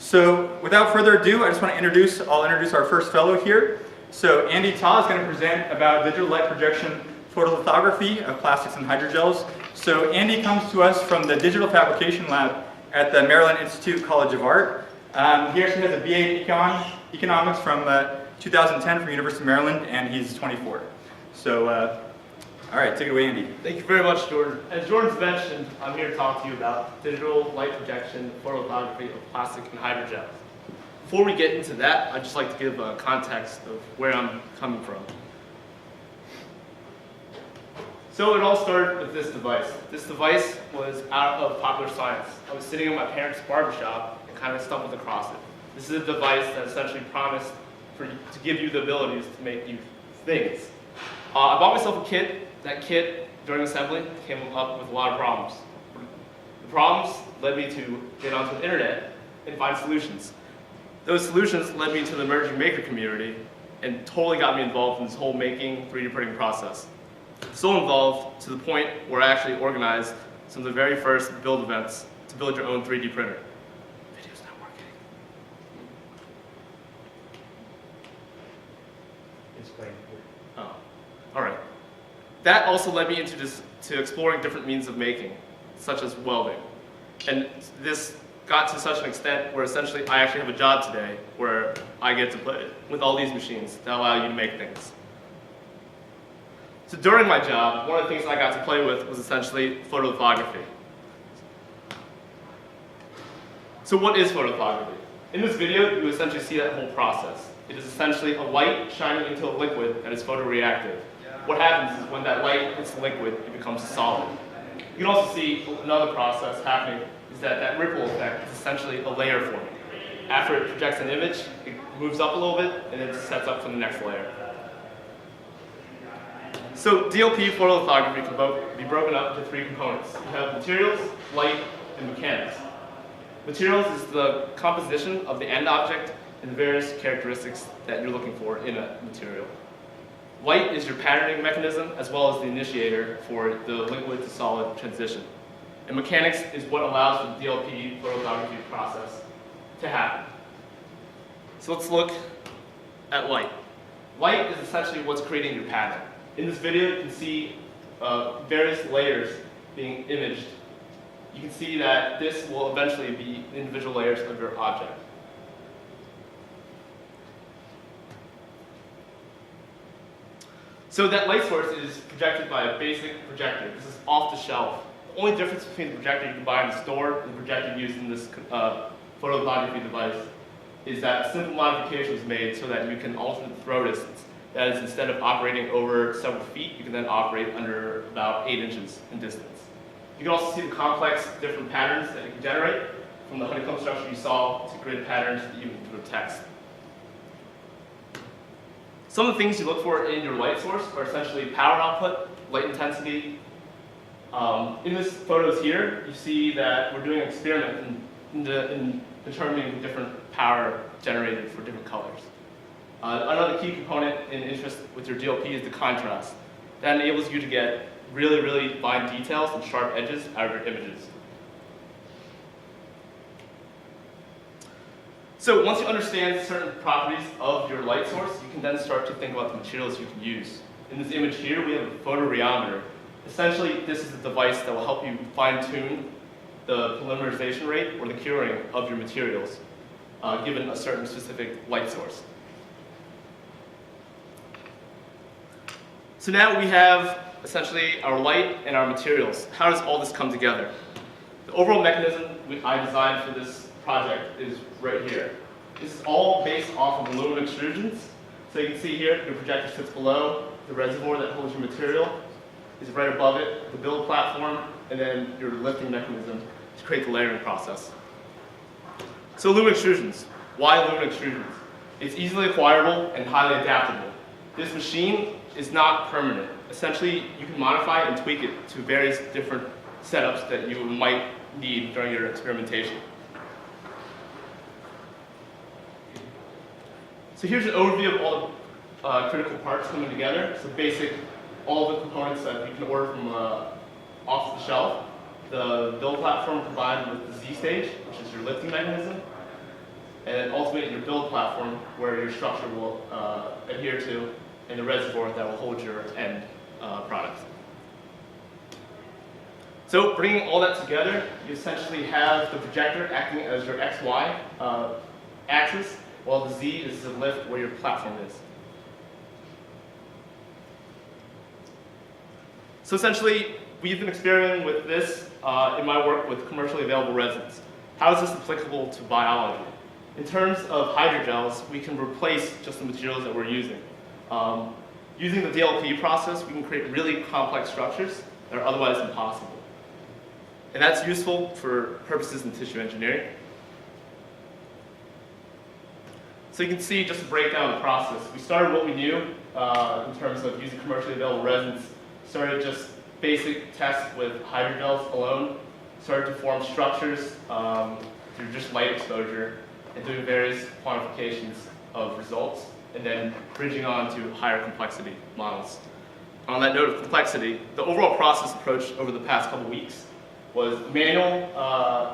So without further ado, I just want to I'll introduce our first fellow here. So Andy Ta is going to present about digital light projection photolithography of plastics and hydrogels. So Andy comes to us from the Digital Fabrication Lab at the Maryland Institute College of Art. He actually has a BA in Economics from 2010 from University of Maryland, and he's 24. So, all right, take it away, Andy. Thank you very much, Jordan. As Jordan's mentioned, I'm here to talk to you about digital light projection photolithography of plastic and hydrogels. Before we get into that, I'd just like to give a context of where I'm coming from. So it all started with this device. This device was out of Popular Science. I was sitting in my parents' barbershop and kind of stumbled across it. This is a device that essentially promised to give you the abilities to make you things. I bought myself a kit. That kit, during assembly, came up with a lot of problems. The problems led me to get onto the internet and find solutions. Those solutions led me to the emerging maker community and totally got me involved in this whole making 3D printing process. So involved to the point where I actually organized some of the very first build events to build your own 3D printer. Video's not working. It's playing. Oh, all right. That also led me to exploring different means of making, such as welding. And this got to such an extent where essentially I actually have a job today where I get to play with all these machines that allow you to make things. So during my job, one of the things I got to play with was essentially photolithography. So what is photolithography? In this video, you essentially see that whole process. It is essentially a light shining into a liquid that is photoreactive. What happens is when that light hits the liquid, it becomes solid. You can also see another process happening is that ripple effect is essentially a layer forming. After it projects an image, it moves up a little bit and then sets up for the next layer. So DLP photolithography can be broken up into three components. You have materials, light, and mechanics. Materials is the composition of the end object and the various characteristics that you're looking for in a material. Light is your patterning mechanism as well as the initiator for the liquid to solid transition. And mechanics is what allows for the DLP photolithography process to happen. So let's look at light. Light is essentially what's creating your pattern. In this video, you can see various layers being imaged. You can see that this will eventually be individual layers of your object. So that light source is projected by a basic projector. This is off the shelf. The only difference between the projector you can buy in the store and the projector used in this photolithography device is that a simple modification was made so that you can alter the throw distance. That is, instead of operating over several feet, you can then operate under about 8 inches in distance. You can also see the complex different patterns that you can generate from the honeycomb structure you saw to grid patterns that you can through text. Some of the things you look for in your light source are essentially power output, light intensity. In this photos here, you see that we're doing an experiment in determining different power generated for different colors. Another key component in interest with your DLP is the contrast. That enables you to get really, really fine details and sharp edges out of your images. So once you understand certain properties of your light source, you can then start to think about the materials you can use. In this image here, we have a photoreometer. Essentially, this is a device that will help you fine-tune the polymerization rate or the curing of your materials, given a certain specific light source. So now we have essentially our light and our materials. How does all this come together? The overall mechanism I designed for this project is right here. This is all based off of aluminum extrusions. So you can see here, your projector sits below, the reservoir that holds your material is right above it, the build platform, and then your lifting mechanism to create the layering process. So aluminum extrusions. Why aluminum extrusions? It's easily acquirable and highly adaptable. This machine is not permanent. Essentially, you can modify and tweak it to various different setups that you might need during your experimentation. So here's an overview of all the critical parts coming together. So basic, all the components that you can order from off the shelf. The build platform combined with the Z stage, which is your lifting mechanism. and ultimately your build platform where your structure will adhere to, and the reservoir that will hold your end product. So bringing all that together, you essentially have the projector acting as your XY axis, while the Z is the lift where your platform is. So essentially, we've been experimenting with this in my work with commercially available resins. How is this applicable to biology? In terms of hydrogels, we can replace just the materials that we're using. Using the DLP process, we can create really complex structures that are otherwise impossible. And that's useful for purposes in tissue engineering. So you can see, just to break down the process, we started what we knew in terms of using commercially available resins. Started just basic tests with hydrogels alone. Started to form structures through just light exposure and doing various quantifications of results, and then bridging on to higher complexity models. On that note of complexity, the overall process approach over the past couple weeks was manual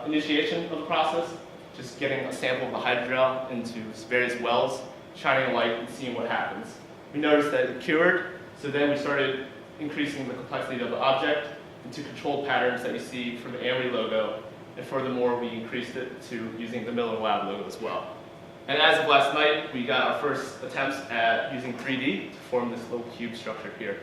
initiation of the process, just getting a sample of the hydrogel into various wells, shining a light and seeing what happens. We noticed that it cured, so then we started increasing the complexity of the object into controlled patterns that you see from the AMRI logo, and furthermore, we increased it to using the Miller Lab logo as well. And as of last night, we got our first attempts at using 3D to form this little cube structure here.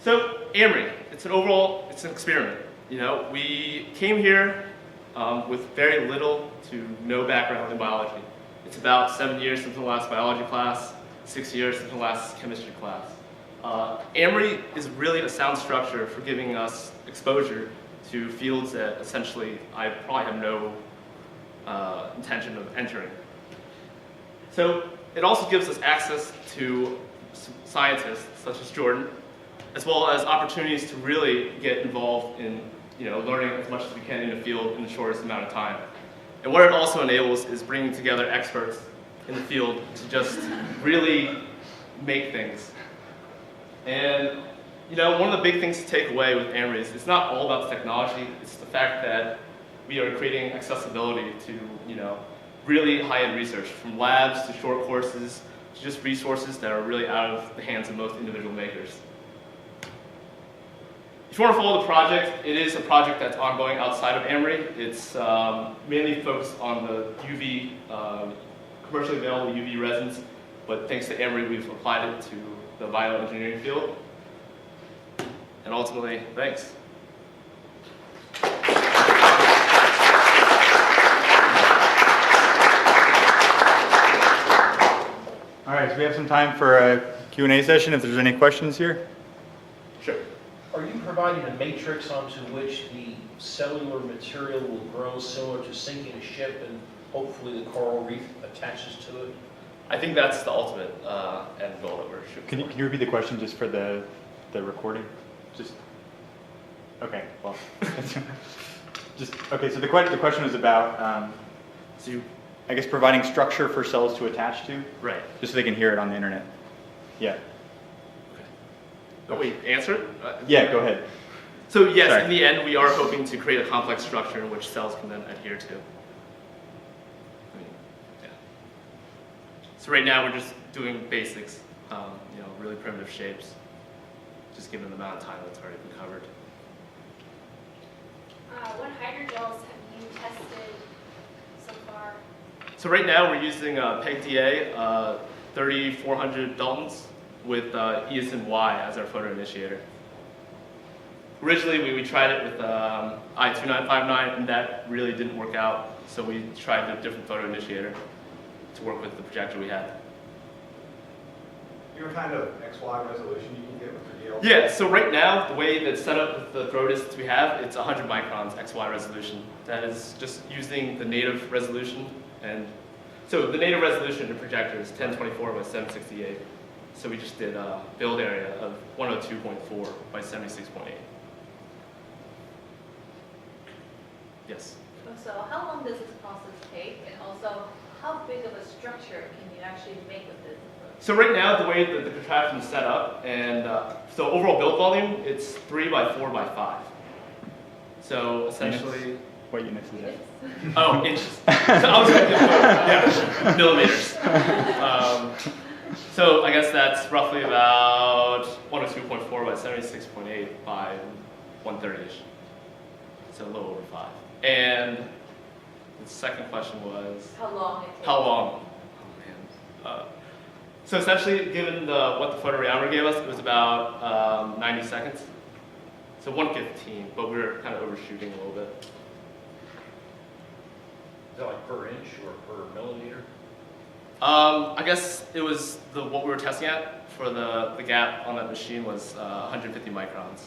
So AMRI, it's an experiment. You know, we came here with very little to no background in biology. It's about 7 years since the last biology class, 6 years since the last chemistry class. AMRI is really a sound structure for giving us exposure to fields that essentially I probably have no intention of entering. So it also gives us access to scientists such as Jordan, as well as opportunities to really get involved in learning as much as we can in the field in the shortest amount of time. And what it also enables is bringing together experts in the field to just really make things. And one of the big things to take away with AMRI is it's not all about the technology, it's the fact that we are creating accessibility to really high-end research, from labs to short courses to just resources that are really out of the hands of most individual makers. If you want to follow the project, it is a project that's ongoing outside of AMRI. It's mainly focused on the UV, commercially available UV resins, but thanks to AMRI, we've applied it to the bioengineering field. And ultimately, thanks. All right, so we have some time for a Q&A session if there's any questions here. Sure. Are you providing a matrix onto which the cellular material will grow similar to sinking a ship and hopefully the coral reef attaches to it? I think that's the ultimate end goal that we're shooting for. Can you repeat the question just for the recording? Just okay. Well, okay. So the question was about I guess providing structure for cells to attach to, right? Just so they can hear it on the internet. Yeah. Oh, wait, answer it? Yeah, go ahead. So yes, Sorry. in the end, we are hoping to create a complex structure in which cells can then adhere to. Yeah. So right now we're just doing basics, really primitive shapes, just given the amount of time that's already been covered. What hydrogels have you tested so far? So right now we're using PEG-DA 3400 Daltons with eosin Y as our photoinitiator. Originally we tried it with I2959 and that really didn't work out, so we tried a different photoinitiator to work with the projector we had. Your kind of XY resolution you can get with the DLP? Yeah, so right now, the way that's set up with the throw distance we have, it's 100 microns XY resolution. That is just using the native resolution. And so the native resolution in the projector is 1024 by 768. So we just did a build area of 102.4 by 76.8. Yes? So how long does this process take? And also, how big of a structure can you actually make with this approach? So right now, the way that the contraption is set up, and so overall build volume, it's 3 by 4 by 5. So essentially, What units is it? Oh, inches. So I was thinking, yeah, millimeters. So I guess that's roughly about 102.4 by 76.8 by 130-ish. So a little over 5. And the second question was, How long it takes? how long? Oh man. So essentially, given what the photoreality gave us, it was about 90 seconds. So 115, but we were kind of overshooting a little bit. Is that like per inch or per millimeter? I guess it was what we were testing at for the gap on that machine was 150 microns.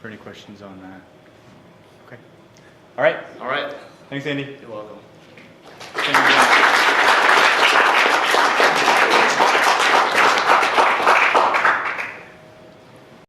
For any questions on that? Okay. All right. All right. Thanks, Andy. You're welcome.